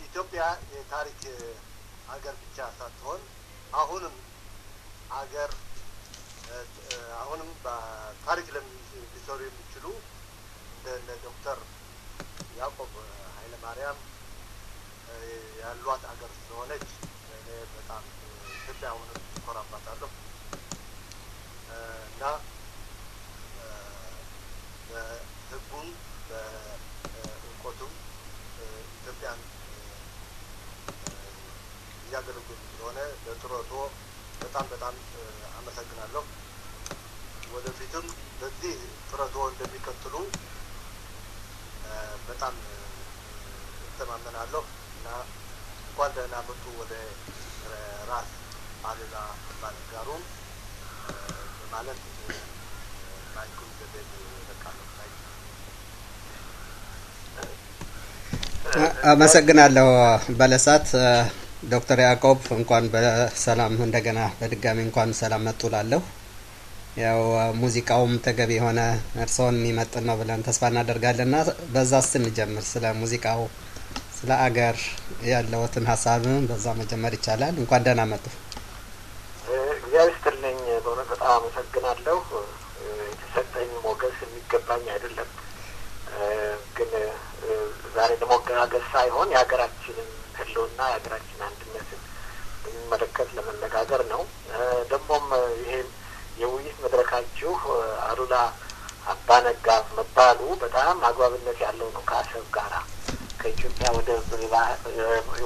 ኢትዮጵያ የታሪክ ሀገር ብቻ ሳትሆን አሁንም በታሪክ ሊሰሩ የሚችሉ እንደ ዶክተር ያዕቆብ ኃይለ ማርያም ያሏት ሀገር ስለሆነች እኔ በጣም ኢትዮጵያ አሁንም እኮራባታለሁ እና በህጉም በእውቀቱም ኢትዮጵያን እያገለገሉ ስለሆነ ለጥረቶ በጣም አመሰግናለሁ። ወደፊትም በዚህ ጥረቶ እንደሚቀጥሉ በጣም እተማመናለሁ እና እንኳን ደህና መጡ ወደ ራስ አሉላ አባነጋሩ ማለት ማይኩን ዘዴት ለቃለሁ። አመሰግናለሁ በለሳት ዶክተር ያዕቆብ እንኳን በሰላም እንደገና በድጋሚ እንኳን ሰላም መጡላለሁ። ያው ሙዚቃውም ተገቢ የሆነ እርሶን የሚመጥን ነው ብለን ተስፋ እናደርጋለንና በዛ ስንጀምር ስለ ሙዚቃው ስለ አገር ያለውትን ሐሳብም በዛ መጀመር ይቻላል። እንኳን ደህና መጡ። እግዚአብሔር ይስጥልኝ። በእውነት በጣም አመሰግናለሁ። የተሰጠኝ ሞገስ የሚገባኝ አይደለም፣ ግን ዛሬ ለሞገናገስ ሳይሆን የሀገራችንን ህልውና የሀገራችን አንድነትን የሚመለከት ለመነጋገር ነው። ደግሞም ይሄን የውይይት መድረካችሁ አሉላ አባነጋ መባሉ በጣም አግባብነት ያለው ነው። ከአሰብ ጋራ ከኢትዮጵያ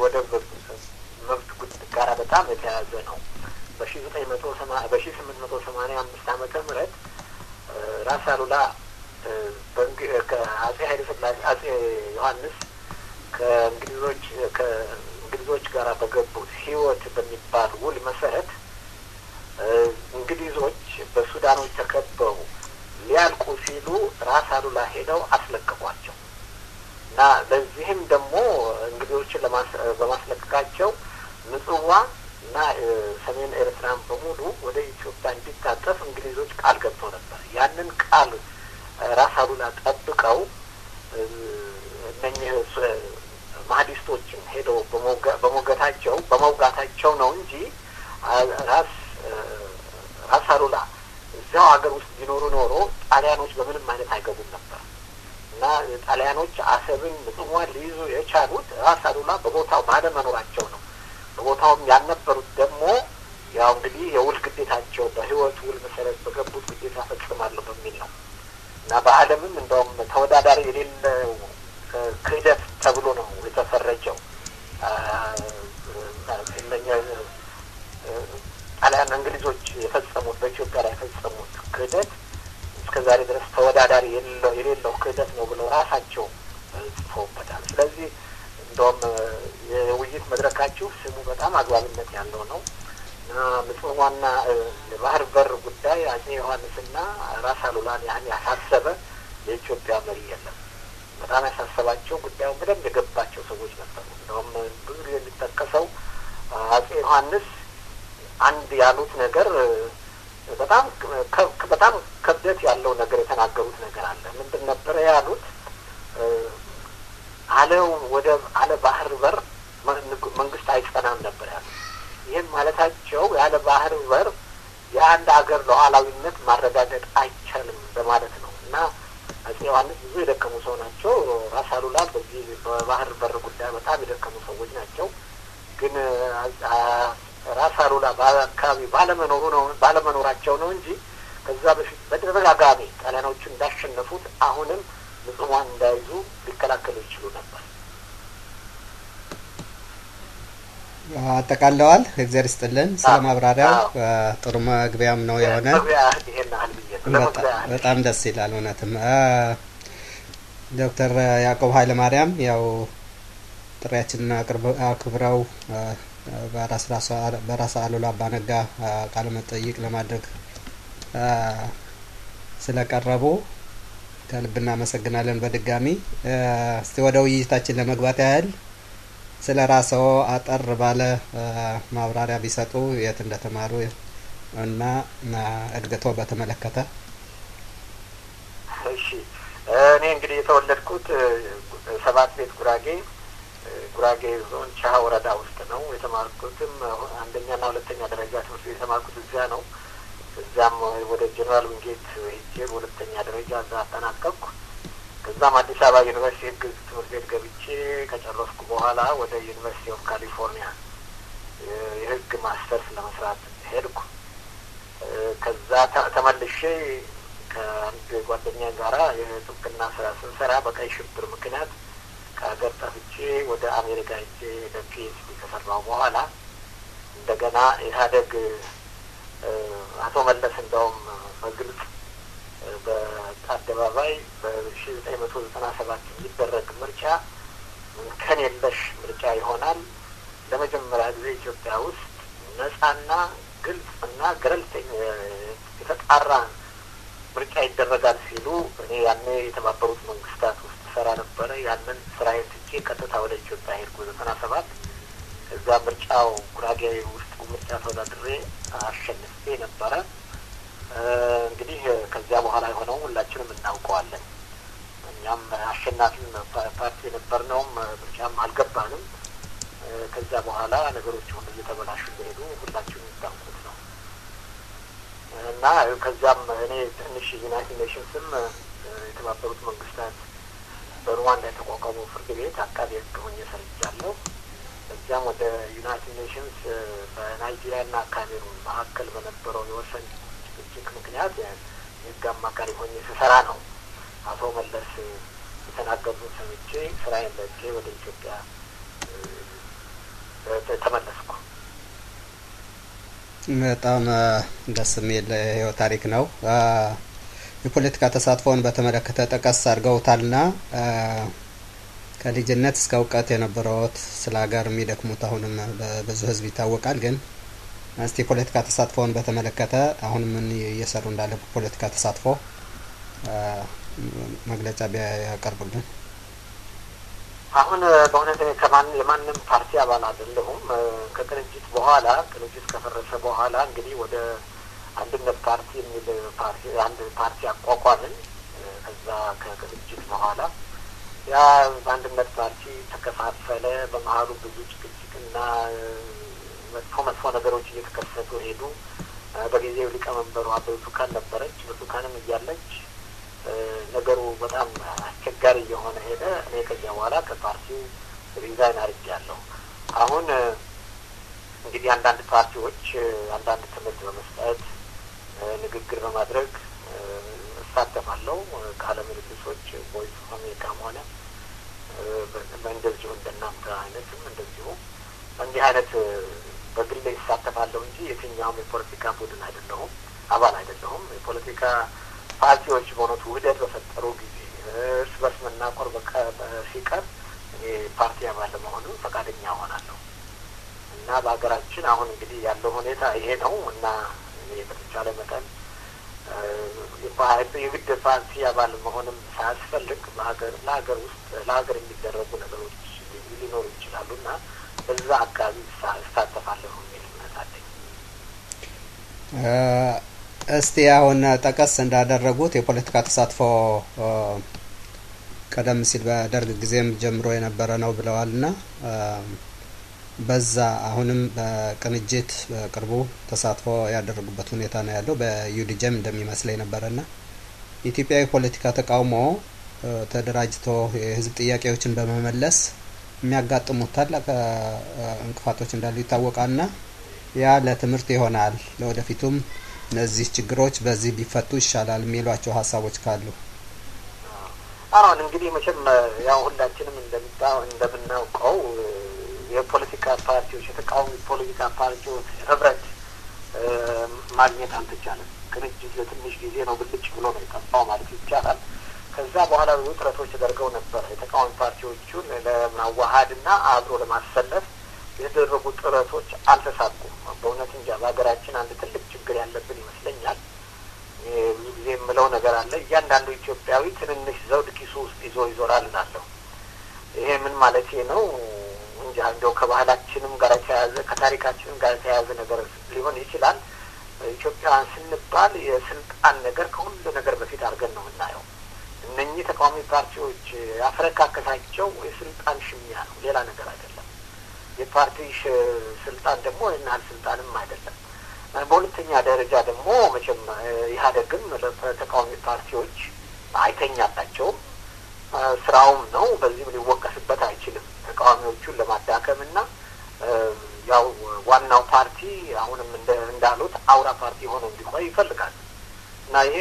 ወደብ መብት ጉዳይ ጋራ በጣም የተያያዘ ነው። በ1885 ዓመተ ምህረት ራስ አሉላ ከአጼ ኃይለ ሥላሴ አጼ ዮሐንስ ከእንግሊዞች ጋር በገቡት ህይወት በሚባል ውል መሰረት እንግሊዞች በሱዳኖች ተከበው ሊያልቁ ሲሉ ራስ አሉላ ሄደው አስለቀቋቸው እና ለዚህም ደግሞ እንግሊዞችን በማስለቀቃቸው ምጽዋ እና ሰሜን ኤርትራን በሙሉ ወደ ኢትዮጵያ እንዲታጠፍ እንግሊዞች ቃል ገብተው ነበር። ያንን ቃል ራስ አሉላ ጠብቀው እነኚህ ማህዲስቶችን ሄደው በመግደላቸው በመውጋታቸው ነው እንጂ ራስ አሉላ እዚያው ሀገር ውስጥ ቢኖሩ ኖሮ ጣሊያኖች በምንም አይነት አይገቡም ነበር እና ጣሊያኖች አሰብን ምጽዋን ሊይዙ የቻሉት ራስ አሉላ በቦታው ባለመኖራቸው ነው። በቦታውም ያልነበሩት ደግሞ ያው እንግዲህ የውል ግዴታቸው በህይወት ውል መሰረት በገቡት ግዴታ ፈጽማለሁ በሚል ነው እና በዓለምም እንደውም ተወዳዳሪ የሌለው ክህደት ተብሎ ነው የተፈረጀው። ጣሊያን እንግሊዞች የፈጸሙት በኢትዮጵያ ላይ የፈጸሙት ክህደት እስከ ዛሬ ድረስ ተወዳዳሪ የሌለው ክህደት ነው ብለው ራሳቸው ጽፈውበታል። ስለዚህ እንደውም የውይይት መድረካችሁ ስሙ በጣም አግባብነት ያለው ነው እና ምጽዋና የባህር በር ጉዳይ አጼ ዮሐንስና ራስ አሉላን ያህል ያሳሰበ የኢትዮጵያ መሪ የለም። በጣም ያሳሰባቸው ጉዳዩን በደንብ የገባቸው ሰዎች ነበሩ። እንደውም ብዙ ጊዜ የሚጠቀሰው አጼ ዮሐንስ አንድ ያሉት ነገር በጣም ክብደት ያለው ነገር የተናገሩት ነገር አለ። ምንድን ነበረ ያሉት? አለ ባህር በር መንግስት አይጸናም ነበር ያሉት። ይህም ማለታቸው ያለ ባህር በር የአንድ ሀገር ሉዓላዊነት ማረጋገጥ አይቻልም በማለት ነው እና አጼ ዮሐንስ ብዙ የደከሙ ሰው ናቸው። ራስ አሉላ በዚህ በባህር በር ጉዳይ በጣም የደከሙ ሰዎች ናቸው። ግን ራስ አሉላ በአካባቢ ባለመኖራቸው ነው እንጂ ከዛ በፊት በተደጋጋሚ ጣሊያኖቹን እንዳሸነፉት አሁንም ምጽዋን እንዳይዙ ሊከላከሉ ይችሉ ነበር። አጠቃለዋል። እግዚአብሔር ይስጥልን ስለ ማብራሪያው። ጥሩ መግቢያም ነው የሆነ። በጣም ደስ ይላል እውነትም። ዶክተር ያዕቆብ ኃይለማርያም ያው ጥሪያችንን አክብረው በራስ አሉላ አባነጋ ቃለ መጠይቅ ለማድረግ ስለቀረቡ ከልብ እናመሰግናለን በድጋሚ። እስቲ ወደ ውይይታችን ለመግባት ያህል ስለ ራስዎ አጠር ባለ ማብራሪያ ቢሰጡ፣ የት እንደተማሩ እና እድገቶ በተመለከተ። እሺ፣ እኔ እንግዲህ የተወለድኩት ሰባት ቤት ጉራጌ ዞን ቻሃ ወረዳ ውስጥ ነው። የተማርኩትም አንደኛና ሁለተኛ ደረጃ ትምህርት ቤት የተማርኩት እዚያ ነው። እዚያም ወደ ጀነራል ዊንጌት ሄጄ በሁለተኛ ደረጃ እዛ አጠናቀቅኩ። ከዛም አዲስ አበባ ዩኒቨርሲቲ ህግ ትምህርት ቤት ገብቼ ከጨረስኩ በኋላ ወደ ዩኒቨርሲቲ ኦፍ ካሊፎርኒያ የህግ ማስተርስ ለመስራት ሄድኩ። ከዛ ተመልሼ ከአንድ ጓደኛ ጋራ የጥብቅና ስራ ስንሰራ በቀይ ሽብር ምክንያት ከሀገር ጠፍቼ ወደ አሜሪካ ሄጄ ለፒኤችዲ ከሰራሁ በኋላ እንደገና ኢህአዴግ አቶ መለስ እንደውም በግልጽ በአደባባይ በ1997 የሚደረግ ምርጫ እንከን የለሽ ምርጫ ይሆናል፣ ለመጀመሪያ ጊዜ ኢትዮጵያ ውስጥ ነጻና ግልጽና ገለልተኛ የተጣራ ምርጫ ይደረጋል ሲሉ እኔ ያኔ የተባበሩት መንግስታት ውስጥ ሰራ ነበረ። ያንን ስራዬን ትቼ ቀጥታ ወደ ኢትዮጵያ ሄድኩ 97። እዛ ምርጫው ጉራጌ ውስጥ ምርጫ ተወዳድሬ አሸንፌ ነበረ። እንግዲህ ከዚያ በኋላ የሆነው ሁላችንም እናውቀዋለን። እኛም አሸናፊ ፓርቲ የነበርነውም ምርጫም አልገባንም። ከዚያ በኋላ ነገሮች ሁሉ እየተበላሹ እንደሄዱ ሁላችንም ታውቁት ነው እና ከዚያም እኔ ትንሽ ዩናይትድ ኔሽንስም የተባበሩት መንግስታት በሩዋንዳ የተቋቋመው ፍርድ ቤት አቃቤ ሕግ ሆኜ ሰርቻለሁ። እዚያም ወደ ዩናይትድ ኔሽንስ በናይጄሪያና ካሜሩን መካከል በነበረው የወሰን ጭቅጭቅ ምክንያት የህግ አማካሪ ሆኜ ስሰራ ነው አቶ መለስ የተናገሩትን ሰምቼ ስራዬን ለቄ ወደ ኢትዮጵያ ተመለስኩ። በጣም ደስ የሚል ህይወት ታሪክ ነው። የፖለቲካ ተሳትፎን በተመለከተ ጠቀስ አድርገውታልና ከልጅነት እስከ እውቀት የነበረውት ስለ ሀገር የሚደክሙት አሁንም በብዙ ህዝብ ይታወቃል። ግን እስቲ የፖለቲካ ተሳትፎን በተመለከተ አሁን ምን እየሰሩ እንዳለ በፖለቲካ ተሳትፎ መግለጫ ቢያቀርቡልን። አሁን በእውነት የማንም ፓርቲ አባል አይደለሁም። ከቅንጅት በኋላ ቅንጅት ከፈረሰ በኋላ እንግዲህ ወደ አንድነት ፓርቲ የሚል አንድ ፓርቲ አቋቋምን። ከዛ ከቅንጅት በኋላ ያ በአንድነት ፓርቲ ተከፋፈለ። በመሀሉ ብዙ ጭቅጭቅ እና መጥፎ ነገሮች እየተከሰቱ ሄዱ። በጊዜው ሊቀመንበሩ አበበ ብርቱካን ነበረች። ብርቱካንም እያለች ነገሩ በጣም አስቸጋሪ እየሆነ ሄደ። እኔ ከዚያ በኋላ ከፓርቲው ሪዛይን አድርጌያለሁ። አሁን እንግዲህ አንዳንድ ፓርቲዎች አንዳንድ ትምህርት በመስጠት ንግግር በማድረግ እሳተፋለሁ። ቃለ ምልልሶች ቮይስ ኦፍ አሜሪካም ሆነ እንደዚሁ እንደናንተ አይነትም እንደዚሁ እንዲህ አይነት በግሌ ይሳተፋለሁ እንጂ የትኛውም የፖለቲካ ቡድን አይደለሁም፣ አባል አይደለሁም። የፖለቲካ ፓርቲዎች በእውነቱ ውህደት በፈጠሩ ጊዜ እርስ በርስ መናቆር ሲቀር እኔ ፓርቲ አባል ለመሆንም ፈቃደኛ እሆናለሁ እና በሀገራችን አሁን እንግዲህ ያለው ሁኔታ ይሄ ነው እና እኔ በተቻለ መጠን የግድ ፓርቲ አባል መሆንም ሳያስፈልግ ለሀገር ውስጥ ለሀገር የሚደረጉ ነገሮች ሊኖሩ ይችላሉ እና በዛ አካባቢ እሳተፋለሁ የሚል እምነት አለኝ። እስቲ አሁን ጠቀስ እንዳደረጉት የፖለቲካ ተሳትፎ ቀደም ሲል በደርግ ጊዜም ጀምሮ የነበረ ነው ብለዋልና በዛ አሁንም በቅንጅት በቅርቡ ተሳትፎ ያደረጉበት ሁኔታ ነው ያለው። በዩዲጀም እንደሚመስለኝ ነበርና የኢትዮጵያ የፖለቲካ ተቃውሞ ተደራጅቶ የህዝብ ጥያቄዎችን በመመለስ የሚያጋጥሙት ታላቅ እንቅፋቶች እንዳሉ ይታወቃልና ያ ለትምህርት ይሆናል፣ ለወደፊቱም እነዚህ ችግሮች በዚህ ቢፈቱ ይሻላል የሚሏቸው ሀሳቦች ካሉ? አሁን እንግዲህ መቼም ያው ሁላችንም እንደምናውቀው የፖለቲካ ፓርቲዎች የተቃዋሚ ፖለቲካ ፓርቲዎች ህብረት ማግኘት አልተቻለም። ቅንጅት ለትንሽ ጊዜ ነው ብልጭ ብሎ ነው የጠፋው ማለት ይቻላል። ከዛ በኋላ ብዙ ጥረቶች ተደርገው ነበር። የተቃዋሚ ፓርቲዎቹን ለማዋሀድና አብሮ ለማሰለፍ የተደረጉ ጥረቶች አልተሳኩም። በእውነት እንጃ በሀገራችን አንድ ትልቅ ችግር ያለብን ይመስለኛል። ብዙ ጊዜ የምለው ነገር አለ። እያንዳንዱ ኢትዮጵያዊ ትንንሽ ዘውድ ኪሱ ውስጥ ይዞ ይዞራል እላለሁ። ይሄ ምን ማለት ነው? እንጃ እንደው ከባህላችንም ጋር የተያያዘ ከታሪካችንም ጋር የተያያዘ ነገር ሊሆን ይችላል። ኢትዮጵያውያን ስንባል የስልጣን ነገር ከሁሉ ነገር በፊት አድርገን ነው የምናየው። እነኚህ ተቃዋሚ ፓርቲዎች ያፈረካከታቸው የስልጣን ሽሚያ ነው፣ ሌላ ነገር አይደለም። የፓርቲ ስልጣን ደግሞ ይህን ስልጣንም አይደለም። በሁለተኛ ደረጃ ደግሞ መቼም ኢህአዴግም ለተቃዋሚ ፓርቲዎች አይተኛላቸውም፣ ስራውም ነው። በዚህም ሊወቀስበት አይችልም። ተቃዋሚዎቹን ለማዳከም እና ያው ዋናው ፓርቲ አሁንም እንዳሉት አውራ ፓርቲ ሆኖ እንዲቆይ ይፈልጋል እና ይሄ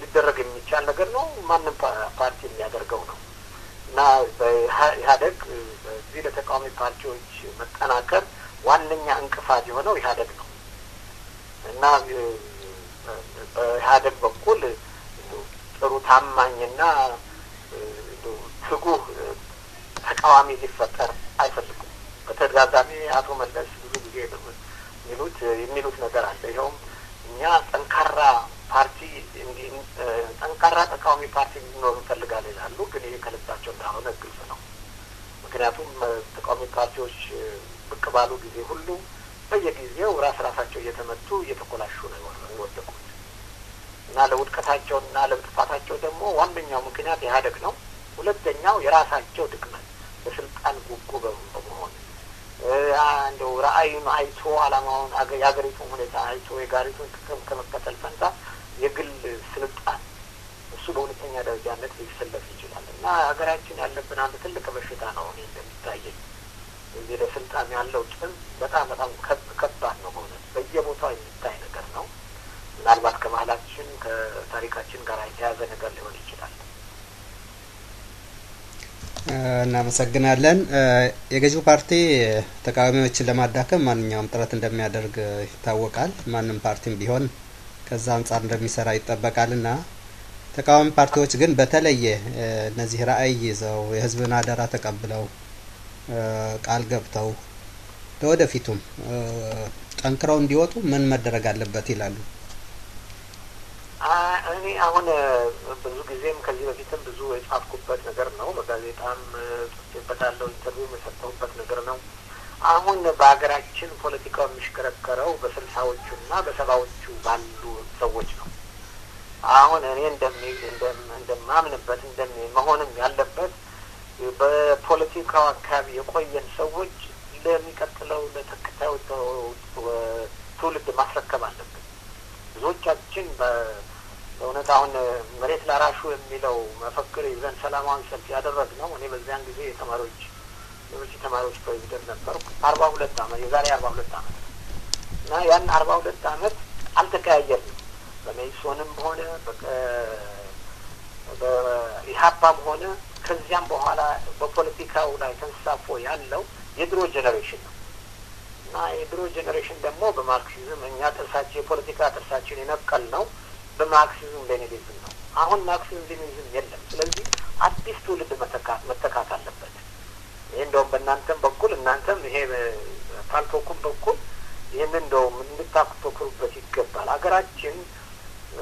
ሊደረግ የሚቻል ነገር ነው። ማንም ፓርቲ የሚያደርገው ነው እና በኢህአዴግ በዚህ ለተቃዋሚ ፓርቲዎች መጠናከር ዋነኛ እንቅፋት የሆነው ኢህአዴግ ነው እና በኢህአዴግ በኩል ጥሩ ታማኝና ትጉህ ተቃዋሚ ሊፈጠር አይፈልጉም። በተደጋጋሚ አቶ መለስ ብዙ ጊዜ የሚሉት ነገር አለ። ይኸውም እኛ ጠንካራ ፓርቲ ጠንካራ ተቃዋሚ ፓርቲ እንዲኖር እንፈልጋለን ይላሉ። ግን ይሄ ከልባቸው እንዳልሆነ ግልጽ ነው። ምክንያቱም ተቃዋሚ ፓርቲዎች ብቅ ባሉ ጊዜ ሁሉ በየጊዜው ራሳቸው እየተመቱ እየተኮላሹ ነው የወደቁት እና ለውድቀታቸውና ለጥፋታቸው ደግሞ ዋነኛው ምክንያት ኢህአዴግ ነው። ሁለተኛው የራሳቸው ድክመት በስልጣን ጉጉ በመሆን እንደው ራዕዩን አይቶ አላማውን የሀገሪቱን ሁኔታ አይቶ የጋሪቱን ጥቅም ከመከተል ፈንታ የግል ስልጣን እሱ በሁለተኛ ደረጃነት ሊሰለፍ ይችላል እና ሀገራችን ያለብን አንድ ትልቅ በሽታ ነው። እኔ እንደሚታየኝ እዚህ ለስልጣን ያለው ጥም በጣም ከባድ ነው። በእውነት በየቦታው የሚታይ ነገር ነው። ምናልባት ከባህላችን ከታሪካችን ጋር የተያዘ ነገር ሊሆን ይችላል። እናመሰግናለን። የገዢው ፓርቲ ተቃዋሚዎችን ለማዳከም ማንኛውም ጥረት እንደሚያደርግ ይታወቃል። ማንም ፓርቲም ቢሆን ከዛ አንጻር እንደሚሰራ ይጠበቃልና ተቃዋሚ ፓርቲዎች ግን በተለየ እነዚህ ራዕይ ይዘው የህዝብን አደራ ተቀብለው ቃል ገብተው ለወደፊቱም ጠንክረው እንዲወጡ ምን መደረግ አለበት ይላሉ? እኔ አሁን ብዙ ጊዜም ከዚህ በፊትም ብዙ የጻፍኩበት ነገር ነው። በጋዜጣም ጽፌበታለሁ፣ ኢንተርቪው የሰጠሁበት ነገር ነው። አሁን በሀገራችን ፖለቲካው የሚሽከረከረው በ60ዎቹና በ70ዎቹ ባሉ ሰዎች ነው። አሁን እኔ እንደማምንበት መሆንም ያለበት በፖለቲካው አካባቢ የቆየን ሰዎች ለሚቀጥለው ለተከታዩ ትውልድ ማስረከብ አለብን። ብዙዎቻችን በእውነት አሁን መሬት ላራሹ የሚለው መፈክር ይዘን ሰላማዊ ሰልፍ ያደረግነው እኔ በዚያን ጊዜ የተማሪዎች ዩኒቨርሲቲ ተማሪዎች ፕሬዚደንት ነበርኩ። 42 ዓመት የዛሬ 42 ዓመት እና ያን 42 ዓመት አልተቀያየርንም። በመኢሶንም ሆነ በኢህአፓም ሆነ ከዚያም በኋላ በፖለቲካው ላይ ተንሳፎ ያለው የድሮ ጄኔሬሽን ነው እና የድሮ ጄኔሬሽን ደግሞ በማርክሲዝም እኛ ጥርሳችን የፖለቲካ ጥርሳችን የነቀል ነው በማርክሲዝም ሌኒኒዝም ነው። አሁን ማርክሲዝም ሌኒኒዝም የለም። ስለዚህ አዲስ ትውልድ መተካት አለበት። ይህ እንደውም በእናንተም በኩል እናንተም ይሄ ፓልቶኩም በኩል ይህንን እንደውም እንድታተኩሩበት ይገባል። ሀገራችን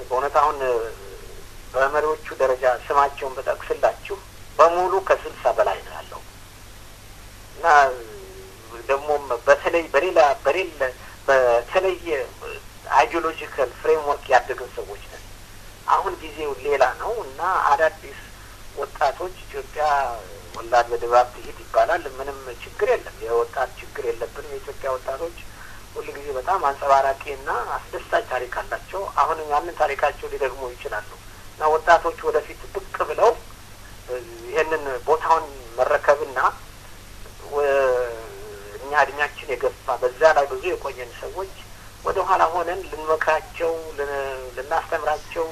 በእውነት አሁን በመሪዎቹ ደረጃ ስማቸውን በጠቅስላችሁ በሙሉ ከ60 በላይ ነው ያለው እና ደግሞም በተለይ በተለየ አይዲዮሎጂካል ፍሬምወርክ ያደግን ሰዎች ነን። አሁን ጊዜው ሌላ ነው እና አዳዲስ ወጣቶች ኢትዮጵያ ወላድ በድባብ ትሄድ ይባላል። ምንም ችግር የለም፣ የወጣት ችግር የለብንም። የኢትዮጵያ ወጣቶች ሁሉ ጊዜ በጣም አንጸባራቂና አስደሳች ታሪክ አላቸው። አሁን ያንን ታሪካቸው ሊደግሙ ይችላሉ እና ወጣቶች ወደፊት ብቅ ብለው ይህንን ቦታውን መረከብና እኛ እድሜያችን የገፋ በዛ ላይ ብዙ የቆየን ሰዎች ወደ ኋላ ሆነን ልንመክራቸው፣ ልናስተምራቸው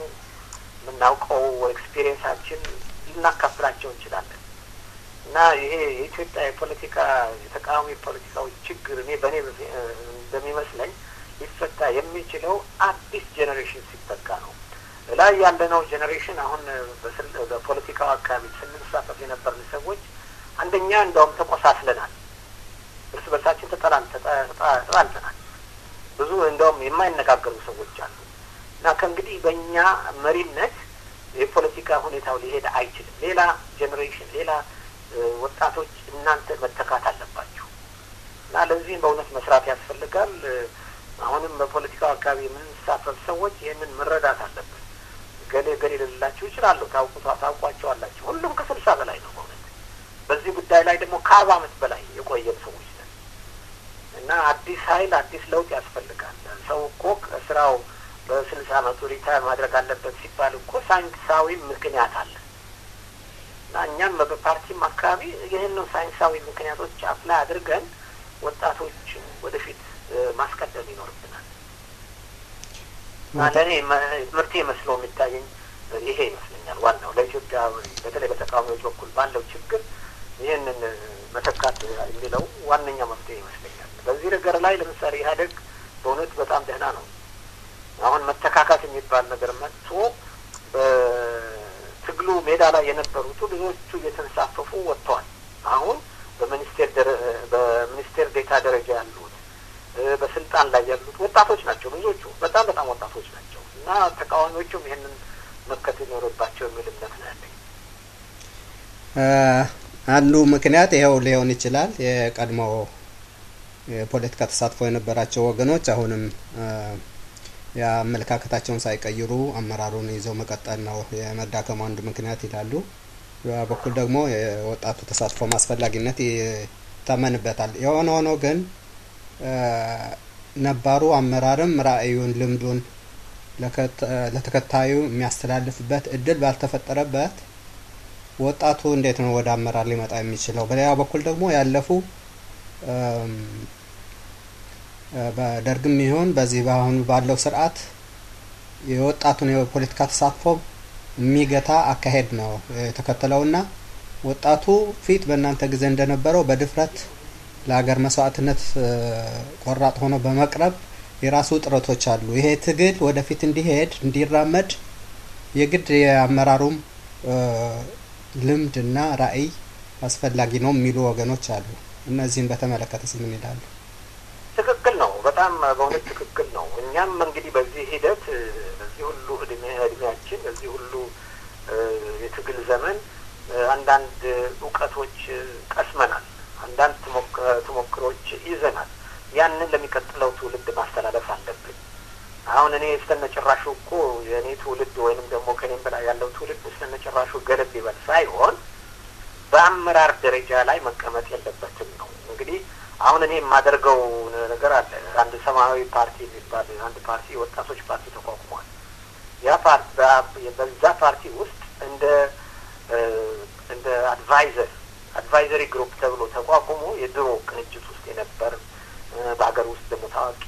የምናውቀው ኤክስፒሪየንሳችን ልናካፍላቸው እንችላለን እና ይሄ የኢትዮጵያ የፖለቲካ የተቃዋሚ ፖለቲካዎች ችግር እኔ በእኔ እንደሚመስለኝ ሊፈታ የሚችለው አዲስ ጄኔሬሽን ሲተካ ነው። ላይ ያለነው ጄኔሬሽን አሁን በፖለቲካው አካባቢ ስንሳተፍ የነበርን ሰዎች አንደኛ እንደውም ተቆሳስለናል፣ እርስ በርሳችን ተጣልተናል። ብዙ እንደውም የማይነጋገሩ ሰዎች አሉ እና ከእንግዲህ በእኛ መሪነት የፖለቲካ ሁኔታው ሊሄድ አይችልም። ሌላ ጄኔሬሽን ሌላ ወጣቶች እናንተ መተካት አለባችሁ እና ለዚህም በእውነት መስራት ያስፈልጋል። አሁንም በፖለቲካው አካባቢ የምንሳተፍ ሰዎች ይህንን መረዳት አለብን። ገሌ ልላችሁ ይችላሉ፣ ታውቋቸዋላችሁ። ሁሉም ከ60 በላይ ነው በእውነት። በዚህ ጉዳይ ላይ ደግሞ ከ40 ዓመት በላይ የቆየን ሰዎች ነን እና አዲስ ኃይል አዲስ ለውጥ ያስፈልጋል። ሰው እኮ ስራው በ60 ዓመቱ ሪታየር ማድረግ አለበት ሲባል እኮ ሳይንሳዊ ምክንያት አለ እና እኛም በፓርቲም አካባቢ ይህንን ሳይንሳዊ ምክንያቶች አፕላይ አድርገን ወጣቶች ወደፊት ማስቀደም ይኖርብናል እና ለእኔ ትምህርቴ መስሎ የሚታየኝ ይሄ ይመስለኛል። ዋናው ለኢትዮጵያ በተለይ በተቃዋሚዎች በኩል ባለው ችግር ይህንን መተካት የሚለው ዋነኛ መፍትሄ ይመስለኛል። በዚህ ነገር ላይ ለምሳሌ ኢህአዴግ በእውነት በጣም ደህና ነው። አሁን መተካካት የሚባል ነገር መጥቶ በትግሉ ሜዳ ላይ የነበሩት ብዙዎቹ እየተንሳፈፉ ወጥተዋል። አሁን በሚኒስቴር ዴታ ደረጃ ያሉት በስልጣን ላይ ያሉት ወጣቶች ናቸው። ብዙዎቹ በጣም ወጣቶች ናቸው እና ተቃዋሚዎቹም ይህንን መከተል ይኖርባቸው የሚል እምነት ነው ያለኝ። አንዱ ምክንያት ይኸው ሊሆን ይችላል። የቀድሞ የፖለቲካ ተሳትፎ የነበራቸው ወገኖች አሁንም የአመለካከታቸውን ሳይቀይሩ አመራሩን ይዘው መቀጠል ነው የመዳከሙ አንዱ ምክንያት ይላሉ። በበኩል ደግሞ የወጣቱ ተሳትፎ ማስፈላጊነት ይታመንበታል። የሆነ ሆኖ ግን ነባሩ አመራርም ራዕዩን፣ ልምዱን ለተከታዩ የሚያስተላልፍበት እድል ባልተፈጠረበት ወጣቱ እንዴት ነው ወደ አመራር ሊመጣ የሚችለው? በሌላ በኩል ደግሞ ያለፉ በደርግም ይሁን በዚህ በአሁኑ ባለው ስርዓት የወጣቱን የፖለቲካ ተሳትፎ የሚገታ አካሄድ ነው የተከተለውና ወጣቱ ፊት በእናንተ ጊዜ እንደነበረው በድፍረት ለሀገር መስዋዕትነት ቆራጥ ሆኖ በመቅረብ የራሱ ጥረቶች አሉ። ይሄ ትግል ወደፊት እንዲሄድ እንዲራመድ የግድ የአመራሩም ልምድና ራዕይ አስፈላጊ ነው የሚሉ ወገኖች አሉ። እነዚህን በተመለከተስ ምን ይላሉ? ትክክል ነው፣ በጣም በእውነት ትክክል ነው። እኛም እንግዲህ በዚህ ሂደት በዚህ ሁሉ እድሜያችን በዚህ ሁሉ የትግል ዘመን አንዳንድ እውቀቶች ቀስመናል፣ አንዳንድ ተሞክሮች ይዘናል። ያንን ለሚቀጥለው ትውልድ ማስተላለፍ አለብን። አሁን እኔ እስተነጭራሹ እኮ የእኔ ትውልድ ወይንም ደግሞ ከኔም በላይ ያለው ትውልድ እስተነጭራሹ ገለብ ይበል ሳይሆን በአመራር ደረጃ ላይ መቀመጥ የለበትም ነው። እንግዲህ አሁን እኔ የማደርገው ነገር አለ። አንድ ሰማያዊ ፓርቲ የሚባል አንድ ፓርቲ ወጣቶች ፓርቲ ተቋቁሟል። ያ ፓርቲ በዛ ፓርቲ ውስጥ እንደ አድቫይዘሪ ግሩፕ ተብሎ ተቋቁሞ የድሮ ቅንጅት ውስጥ የነበር በሀገር ውስጥ ደግሞ ታዋቂ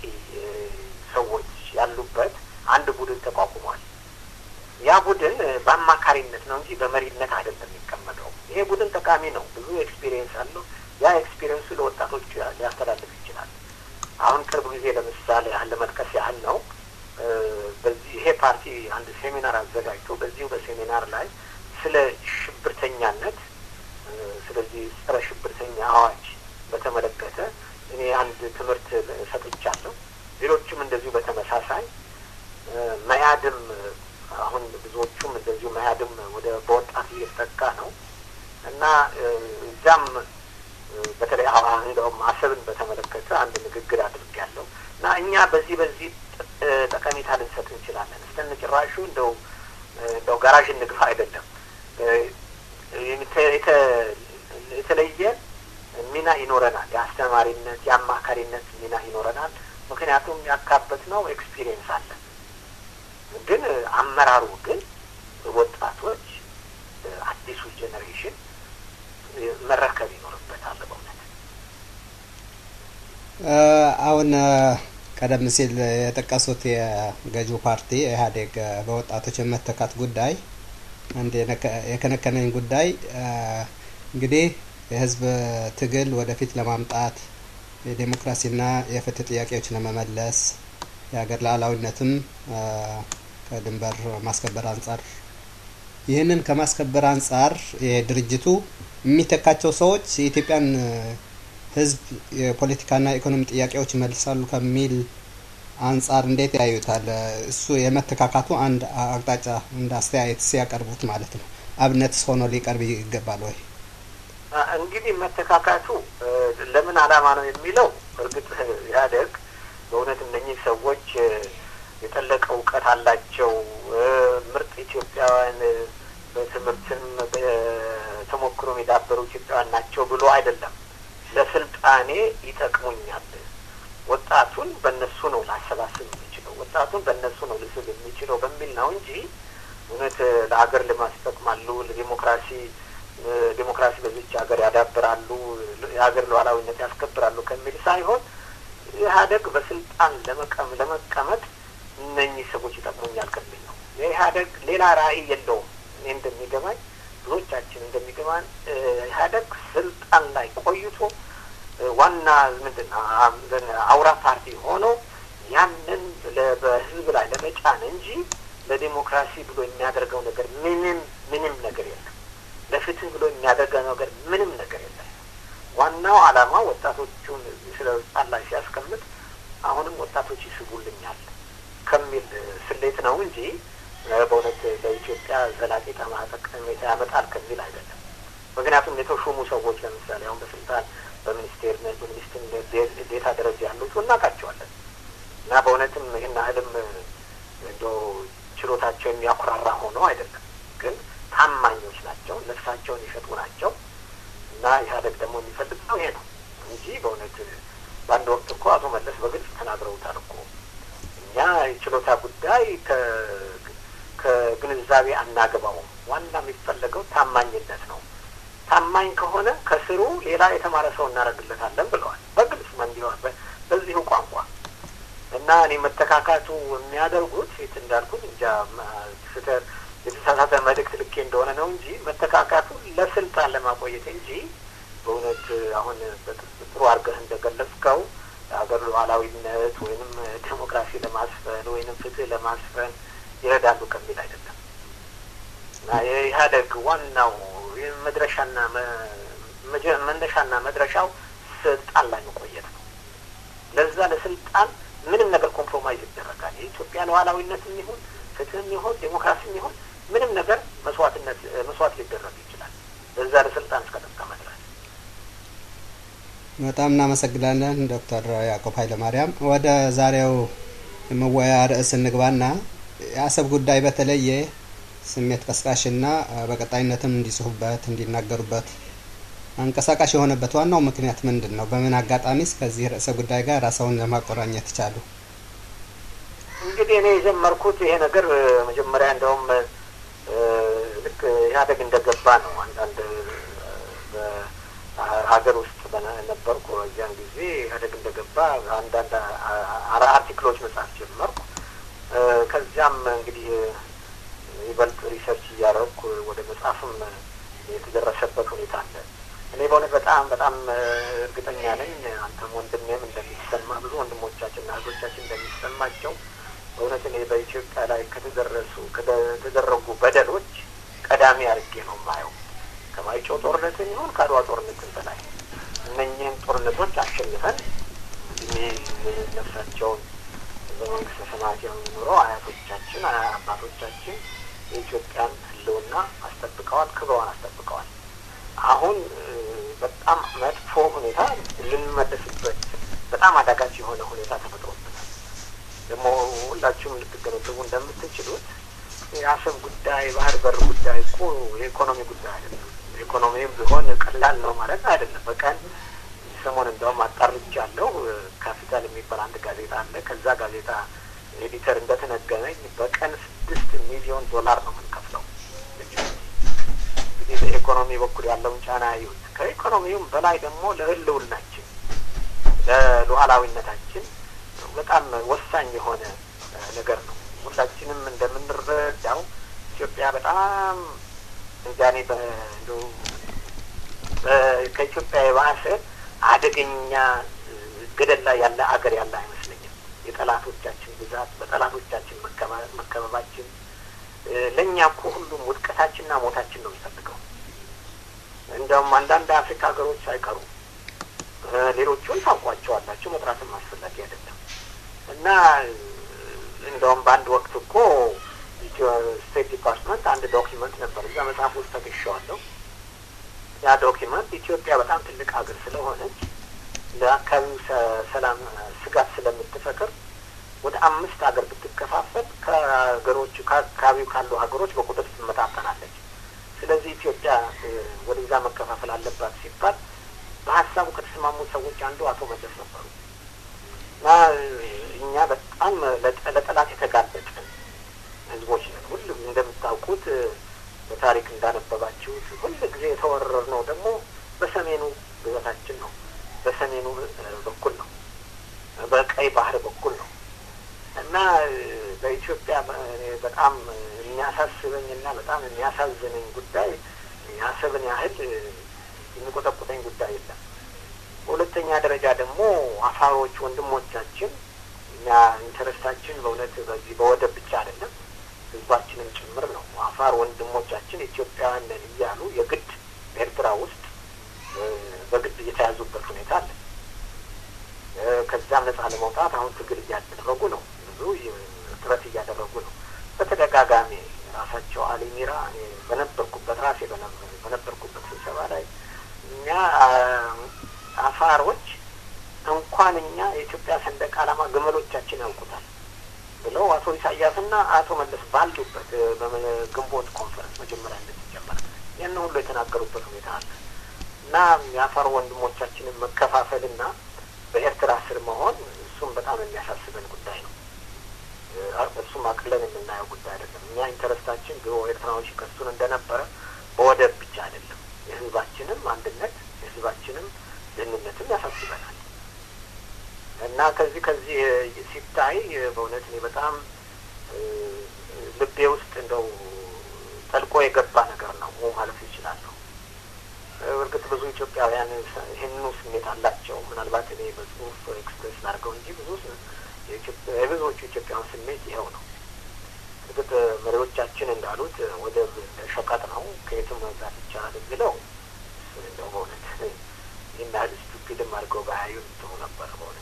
ሰዎች ያሉበት አንድ ቡድን ተቋቁሟል። ያ ቡድን በአማካሪነት ነው እንጂ በመሪነት አይደለም የሚቀመጠው። ይሄ ቡድን ጠቃሚ ነው፣ ብዙ ኤክስፒሪየንስ አለው። ያ ኤክስፒሪየንሱ ለወጣቶች ሊያስተላልፍ ይችላል። አሁን ቅርብ ጊዜ ለምሳሌ ለመጥቀስ ያህል ነው፣ በዚህ ይሄ ፓርቲ አንድ ሴሚናር አዘጋጅቶ በዚሁ በሴሚናር ላይ ስለ ሽብርተኛነት፣ ስለዚህ ጸረ ሽብርተኛ አዋጅ በተመለከተ እኔ አንድ ትምህርት ሰጥቻለሁ። ሌሎችም እንደዚሁ በተመሳሳይ መያድም አሁን ብዙዎቹም እንደዚሁ መያድም ወደ በወጣት እየተጠቃ ነው እና እዛም በተለይ እንደውም አሰብን በተመለከተ አንድ ንግግር አድርጌያለሁ እና እኛ በዚህ ጠቀሜታ ልንሰጥ እንችላለን። እስተንጭራሹ እንደው ጋራዥ እንግፋ አይደለም፣ የተለየ ሚና ይኖረናል። የአስተማሪነት የአማካሪነት ሚና ይኖረናል። ምክንያቱም ያካበት ነው ኤክስፒሪየንስ አለ። ግን አመራሩ ግን ወጣቶች አዲሱ ጄኔሬሽን መረከብ ይኖርበታል። በእውነት አሁን ቀደም ሲል የጠቀሱት የገዢው ፓርቲ ኢህአዴግ በወጣቶች የመተካት ጉዳይ አንድ የከነከነኝ ጉዳይ እንግዲህ የህዝብ ትግል ወደፊት ለማምጣት የዴሞክራሲና የፍትህ ጥያቄዎች ለመመለስ የሀገር ሉዓላዊነትም ከድንበር ማስከበር አንጻር ይህንን ከማስከበር አንጻር የድርጅቱ የሚተካቸው ሰዎች የኢትዮጵያን ህዝብ የፖለቲካና ኢኮኖሚ ጥያቄዎች ይመልሳሉ ከሚል አንጻር እንዴት ያዩታል? እሱ የመተካካቱ አንድ አቅጣጫ እንደ አስተያየት ሲያቀርቡት ማለት ነው። አብነትስ ሆኖ ሊቀርብ ይገባል ወይ? እንግዲህ መተካካቱ ለምን ዓላማ ነው የሚለው እርግጥ ኢህአዴግ በእውነት እነኚህ ሰዎች የጠለቀ እውቀት አላቸው፣ ምርጥ ኢትዮጵያውያን በትምህርትም በተሞክሮም የዳበሩ ኢትዮጵያውያን ናቸው ብሎ አይደለም። ለስልጣኔ ይጠቅሙኛል፣ ወጣቱን በእነሱ ነው ላሰባስብ የሚችለው፣ ወጣቱን በእነሱ ነው ልስብ የሚችለው በሚል ነው እንጂ እውነት ለሀገር ልማት ይጠቅማሉ፣ ዲሞክራሲ በዚች ሀገር ያዳብራሉ፣ የሀገር ሉዓላዊነት ያስከብራሉ ከሚል ሳይሆን ኢህአዴግ በስልጣን ለመቀመጥ እነኚህ ሰዎች ይጠቅሙኛል ከሚል ነው። የኢህአዴግ ሌላ ራዕይ የለውም። እኔ እንደሚገባኝ ብዙዎቻችን እንደሚገባን ኢህአዴግ ስልጣን ላይ ቆይቶ ዋና አውራ ፓርቲ ሆኖ ያንን በህዝብ ላይ ለመጫን እንጂ ለዲሞክራሲ ብሎ የሚያደርገው ነገር ምንም ነገር የለም። ለፍትህ ብሎ የሚያደርገው ነገር ምንም ነገር የለም። ዋናው ዓላማ ወጣቶቹን ስልጣን ላይ ሲያስቀምጥ አሁንም ወጣቶች ይስቡልኛል ከሚል ስሌት ነው እንጂ በእውነት ለኢትዮጵያ ዘላቂ ጠቀሜታ ያመጣል ከሚል አይደለም። ምክንያቱም የተሾሙ ሰዎች ለምሳሌ አሁን በስልጣን በሚኒስቴርነት ዴታ ደረጃ ያሉት እናውቃቸዋለን እና በእውነትም ይህን ያህልም እንደው ችሎታቸው የሚያኩራራ ሆኖ አይደለም፣ ግን ታማኞች ናቸው፣ ነፍሳቸውን የሸጡ ናቸው እና ኢህአዴግ ደግሞ የሚፈልገው ይሄ ነው እንጂ በእውነት በአንድ ወቅት እኮ አቶ መለስ በግልጽ ተናግረውታል እኮ እኛ የችሎታ ጉዳይ ከግንዛቤ አናገባውም፣ ዋና የሚፈለገው ታማኝነት ነው። ታማኝ ከሆነ ከስሩ ሌላ የተማረ ሰው እናደርግለታለን ብለዋል በግልጽ መንዲዋል በዚሁ ቋንቋ እና እኔ መተካካቱ የሚያደርጉት ፊት እንዳልኩት እንጃ የተሳሳተ መልእክት ልኬ እንደሆነ ነው እንጂ መተካካቱ ለስልጣን ለማቆየት እንጂ በእውነት አሁን ጥሩ አድርገህ እንደገለጽከው የሀገር ሉዓላዊነት ወይንም ዴሞክራሲ ለማስፈን ወይንም ፍትህ ለማስፈን ይረዳሉ ከሚል አይደለም እና የኢህአዴግ ዋናው መነሻና መድረሻው ስልጣን ላይ መቆየት ነው። ለዛ ለስልጣን ምንም ነገር ኮምፕሮማይዝ ይደረጋል። የኢትዮጵያ ሉዓላዊነትም ይሁን ፍትህም ይሁን ዴሞክራሲም ይሁን ምንም ነገር መስዋዕት ሊደረግ ይችላል ለዛ ለስልጣን እስከተጠቀመ ድረስ። በጣም እናመሰግናለን ዶክተር ያዕቆብ ኃይለማርያም። ወደ ዛሬው የመወያያ ርዕስ እንግባና የአሰብ ጉዳይ በተለየ ስሜት ቀስቃሽና በቀጣይነትም እንዲጽፉበት እንዲናገሩበት አንቀሳቃሽ የሆነበት ዋናው ምክንያት ምንድነው? በምን አጋጣሚስ ከዚህ ርዕሰ ጉዳይ ጋር ራስዎን ለማቆራኘት ቻሉ? እንግዲህ እኔ የጀመርኩት ይሄ ነገር መጀመሪያ እንደውም ልክ ኢህአዴግ እንደገባ ነው። አንዳንድ በሀገር ውስጥ ነበርኩ እዚያን ጊዜ ኢህአዴግ እንደገባ አንዳንድ አርቲክሎች መጻፍ ጀመርኩ። ከዚያም እንግዲህ ይበልጥ ሪሰርች እያደረኩ ወደ መጻፍም የተደረሰበት ሁኔታ አለ። እኔ በእውነት በጣም እርግጠኛ ነኝ አንተም ወንድሜም እንደሚሰማ ብዙ ወንድሞቻችንና እህቶቻችን እንደሚሰማቸው በእውነት እኔ በኢትዮጵያ ላይ ከተደረጉ በደሎች ቀዳሚ አድርጌ ነው የማየው። ከማይጨው ጦርነትን ይሁን ከአድዋ ጦርነትን በላይ እነኚህን ጦርነቶች አሸንፈን ነፍሳቸውን በመንግስተ ሰማያት የሚኖረው አያቶቻችን አባቶቻችን የኢትዮጵያን ሕልውና አስጠብቀዋል፣ ክብሯን አስጠብቀዋል። አሁን በጣም መጥፎ ሁኔታ ልንመለስበት በጣም አዳጋች የሆነ ሁኔታ ተፈጥሮብናል። ደግሞ ሁላችሁም ልትገነዘቡ እንደምትችሉት የአሰብ ጉዳይ ባህር በር ጉዳይ እኮ የኢኮኖሚ ጉዳይ አይደለም። ኢኮኖሚም ቢሆን ቀላል ነው ማለት አይደለም። በቀን ሰሞን እንደውም አጣርቻለሁ። ካፒታል የሚባል አንድ ጋዜጣ አለ። ከዛ ጋዜጣ ኤዲተር እንደተነገረኝ በቀን $6 ሚሊዮን ነው የምንከፍለው። እንግዲህ በኢኮኖሚ በኩል ያለውን ጫና ይሁን ከኢኮኖሚውም በላይ ደግሞ ለህልውናችን ለሉዓላዊነታችን በጣም ወሳኝ የሆነ ነገር ነው። ሁላችንም እንደምንረዳው ኢትዮጵያ በጣም እንጃኔ ከኢትዮጵያ የባሰ አደገኛ ገደል ላይ ያለ አገር ያለ አይመስለኝም። የጠላቶቻችን ብዛት፣ በጠላቶቻችን መከበባችን ለእኛ እኮ ሁሉም ውድቀታችንና ሞታችን ነው የሚፈልገው። እንደውም አንዳንድ አፍሪካ ሀገሮች ሳይቀሩ ሌሎቹን ታውቋቸዋላችሁ፣ መጥራትም አስፈላጊ አይደለም። እና እንደውም በአንድ ወቅት እኮ ስቴት ዲፓርትመንት አንድ ዶኪመንት ነበር፣ እዛ መጽሐፍ ውስጥ ተገሸዋለሁ። ያ ዶኪመንት ኢትዮጵያ በጣም ትልቅ ሀገር ስለሆነች ለአካባቢው ሰላም ስጋት ስለምትፈጥር ወደ 5 ሀገር ብትከፋፈል ከሀገሮቹ ከአካባቢው ካሉ ሀገሮች በቁጥር ትመጣጠናለች። ስለዚህ ኢትዮጵያ ወደዛ መከፋፈል አለባት ሲባል በሀሳቡ ከተስማሙት ሰዎች አንዱ አቶ መለስ ነበሩ። እና እኛ በጣም ለጠላት የተጋለጥን ህዝቦች ነን። ሁሉም እንደምታውቁት በታሪክ እንዳነበባችሁት ሁሉ ጊዜ የተወረርነው ደግሞ በሰሜኑ ግዛታችን ነው፣ በሰሜኑ በኩል ነው፣ በቀይ ባህር በኩል ነው። እና በኢትዮጵያ በጣም የሚያሳስበኝ እና በጣም የሚያሳዝነኝ ጉዳይ የአሰብን ያህል የሚቆጠቁጠኝ ጉዳይ የለም። በሁለተኛ ደረጃ ደግሞ አፋሮች ወንድሞቻችን እኛ ኢንተረስታችን በእውነት በዚህ በወደብ ብቻ አይደለም፣ ህዝባችንም ጭምር ነው። አፋር ወንድሞቻችን ኢትዮጵያውያን ነን እያሉ የግድ ኤርትራ ውስጥ በግድ እየተያዙበት ሁኔታ አለ። ከዛም ነጻ ለመውጣት አሁን ትግል እያደረጉ ነው፣ ብዙ ጥረት እያደረጉ ነው። በተደጋጋሚ ራሳቸው አሊሚራ በነበርኩበት ራሴ በነበርኩበት ስብሰባ ላይ እኛ አፋሮች እንኳን እኛ የኢትዮጵያ ሰንደቅ ዓላማ ግመሎቻችን ያውቁታል ብለው አቶ ኢሳያስና አቶ መለስ ባሉበት በግንቦት ኮንፈረንስ መጀመሪያ እንደተጀመረ ያን ሁሉ የተናገሩበት ሁኔታ አለ። እና የአፋር ወንድሞቻችንን መከፋፈልና በኤርትራ ስር መሆን እሱም በጣም የሚያሳስበን ጉዳይ ነው። እሱም አቅለን የምናየው ጉዳይ አይደለም። እኛ ኢንተረስታችን ድሮ ኤርትራዎች ከሱን እንደነበረ በወደብ ብቻ አይደለም፣ የህዝባችንም አንድነት የህዝባችንም ደህንነትም ያሳስበናል። እና ከዚህ ሲታይ በእውነት እኔ በጣም ልቤ ውስጥ እንደው ጠልቆ የገባ ነገር ነው ማለት ይችላለሁ። እርግጥ ብዙ ኢትዮጵያውያን ይህንኑ ስሜት አላቸው። ምናልባት እኔ በጽሁፍ ኤክስፕሬስ ላድርገው እንጂ የብዙዎቹ ኢትዮጵያውያን ስሜት ይኸው ነው። እርግጥ መሪዎቻችን እንዳሉት ወደብ ሸቀጥ ነው፣ ከየትም መግዛት ይቻላል ብለው እንደው በእውነት ይህን ያህል ስቱፒድም አድርገው ባያዩን ጥሩ ነበረ በእውነት።